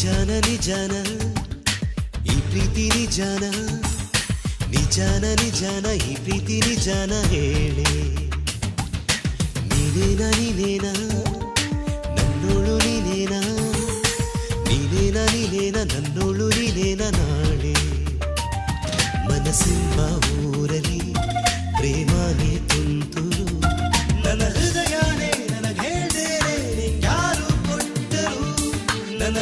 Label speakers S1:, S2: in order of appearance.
S1: ನಿಜಾನ ನಿಜಾನ ಈ ಪ್ರೀತಿ ನಿಜಾನ ನಿಜಾನ ನಿಜಾನ ಈ ಪ್ರೀತಿ ನಿಜಾನ ಹೇಳೆ ನೀನೇನ ನೀನೇನ ನನ್ನೋಳು ನೀನೇನ ನೀನೇನ ನೀನೇನ ನನ್ನೋಳು ನೀನೇನ ನಾಳೆ ಮನಸ್ಸೆಂಬ ಊರಲ್ಲಿ ಪ್ರೇಮನೇ ತುಂತುರು ನನ್ನ ಹೃದಯನೇ ನನಗೆ ಹೇಳ್ದೇನೆ ಯಾರು ಕೊಟ್ಟರು ನನ್ನ